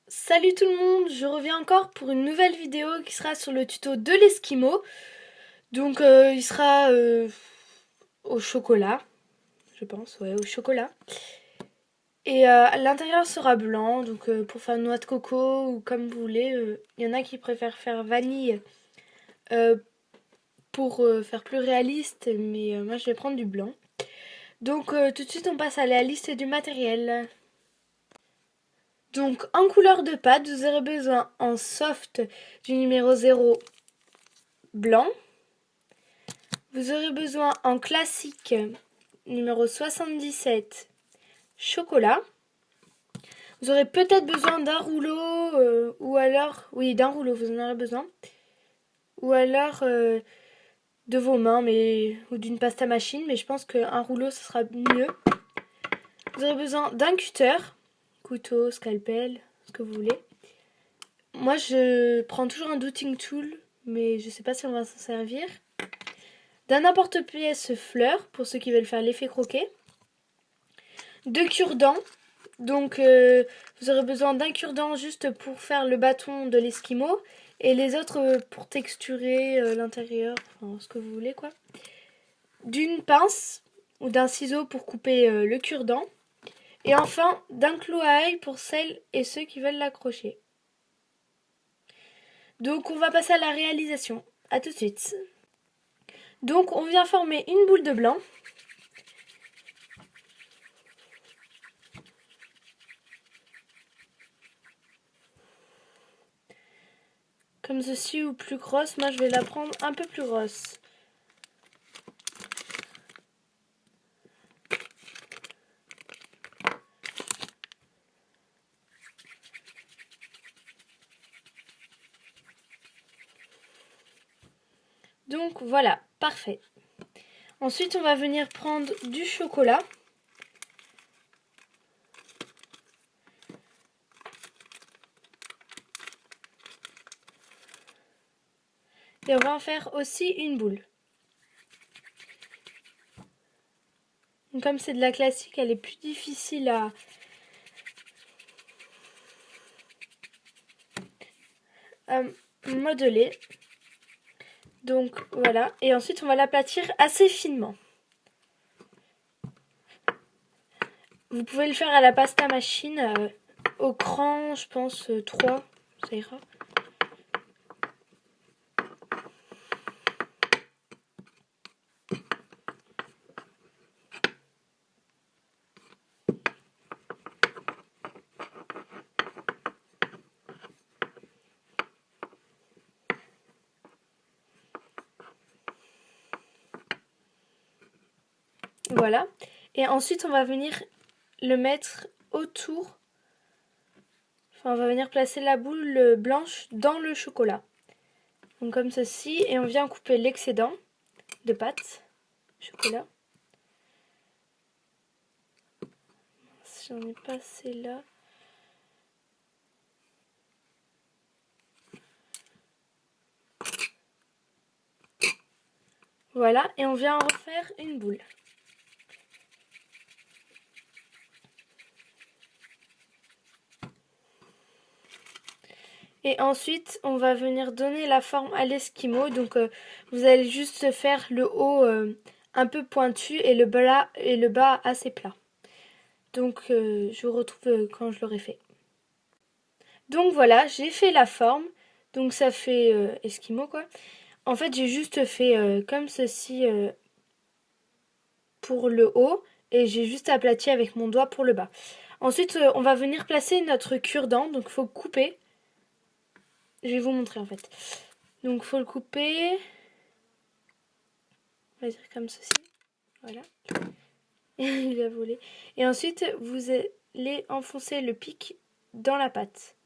Salut tout le monde, je reviens encore pour une nouvelle vidéo qui sera sur le tuto de l'esquimau. Donc il sera au chocolat, je pense, ouais, au chocolat. Et l'intérieur sera blanc, donc pour faire noix de coco ou comme vous voulez. Il y en a qui préfèrent faire vanille euh, pour faire plus réaliste, mais moi je vais prendre du blanc. Donc tout de suite on passe à la liste du matériel. Donc en couleur de pâte, vous aurez besoin en soft du numéro 0 blanc. Vous aurez besoin en classique numéro 77 chocolat. Vous aurez peut-être besoin d'un rouleau ou alors, oui, d'un rouleau, vous en aurez besoin. Ou alors de vos mains ou d'une pâte à machine, mais je pense qu'un rouleau ce sera mieux. Vous aurez besoin d'un cutter, couteau, scalpel, ce que vous voulez. Moi je prends toujours un douting tool, mais je sais pas si on va s'en servir. D'un emporte-pièce fleur pour ceux qui veulent faire l'effet croquet. De cure-dents. Donc vous aurez besoin d'un cure-dent juste pour faire le bâton de l'esquimau et les autres pour texturer l'intérieur, enfin, ce que vous voulez quoi. D'une pince ou d'un ciseau pour couper le cure-dent. Et enfin d'un clou à ail pour celles et ceux qui veulent l'accrocher. Donc on va passer à la réalisation. A tout de suite. Donc on vient former une boule de blanc. Comme ceci ou plus grosse, moi je vais la prendre un peu plus grosse. Donc voilà, parfait. Ensuite, on va venir prendre du chocolat. Et on va en faire aussi une boule. Donc, comme c'est de la classique, elle est plus difficile à modeler. Donc voilà. Et ensuite, on va l'aplatir assez finement. Vous pouvez le faire à la pasta machine, au cran, je pense 3, ça ira. Voilà. Et ensuite, on va venir le mettre autour. Enfin, on va venir placer la boule blanche dans le chocolat. Donc comme ceci. Et on vient couper l'excédent de pâte chocolat. J'en ai pas assez là. Voilà, et on vient en refaire une boule. Et ensuite, on va venir donner la forme à l'esquimau. Donc, vous allez juste faire le haut un peu pointu et le bas assez plat. Donc, je vous retrouve quand je l'aurai fait. Donc voilà, j'ai fait la forme. Donc, ça fait esquimau quoi. En fait, j'ai juste fait comme ceci pour le haut. Et j'ai juste aplati avec mon doigt pour le bas. Ensuite, on va venir placer notre cure-dent. Donc, il faut couper. Je vais vous montrer en fait. Donc faut le couper. On va dire comme ceci. Voilà. Il a volé. Et ensuite, vous allez enfoncer le pic dans la pâte.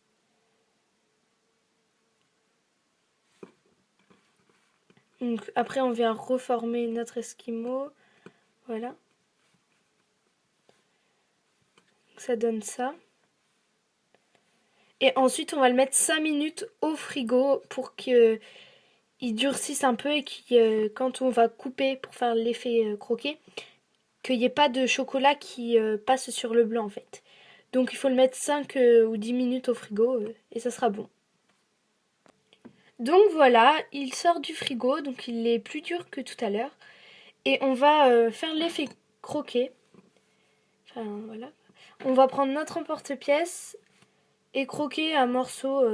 Donc après, on vient reformer notre esquimau. Voilà. Donc, ça donne ça. Et ensuite, on va le mettre 5 minutes au frigo pour qu'il durcisse un peu et quand on va couper pour faire l'effet croquet, qu'il n'y ait pas de chocolat qui passe sur le blanc en fait. Donc il faut le mettre 5 ou 10 minutes au frigo et ça sera bon. Donc voilà, il sort du frigo, donc il est plus dur que tout à l'heure. Et on va faire l'effet croquet. Enfin voilà. On va prendre notre emporte-pièce et croquer un morceau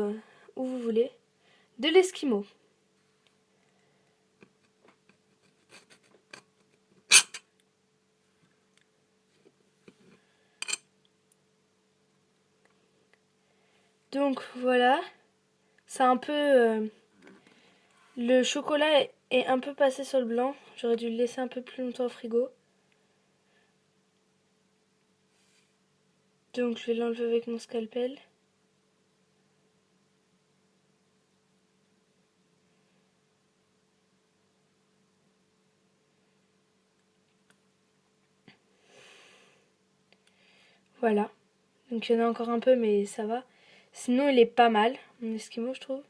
où vous voulez de l'esquimau. Donc voilà, c'est un peu... le chocolat est un peu passé sur le blanc. J'aurais dû le laisser un peu plus longtemps au frigo. Donc je vais l'enlever avec mon scalpel. Voilà. Donc il y en a encore un peu mais ça va. Sinon il est pas mal, mon esquimau je trouve.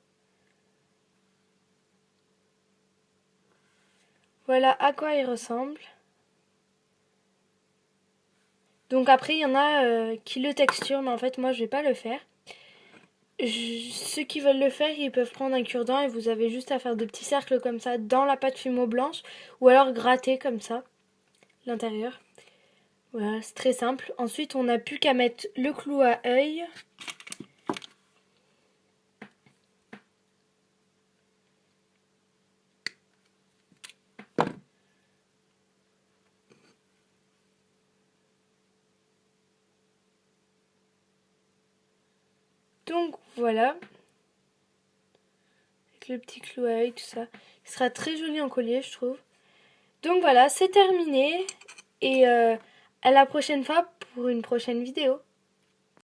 Voilà à quoi il ressemble. Donc après il y en a qui le texturent mais en fait moi je vais pas le faire. Ceux qui veulent le faire, ils peuvent prendre un cure-dent et vous avez juste à faire des petits cercles comme ça dans la pâte fumeau blanche ou alors gratter comme ça l'intérieur. Voilà, c'est très simple. Ensuite, on n'a plus qu'à mettre le clou à œil. Donc voilà, avec le petit clou à œil, tout ça. Il sera très joli en collier, je trouve. Donc voilà, c'est terminé. Et à la prochaine fois pour une prochaine vidéo.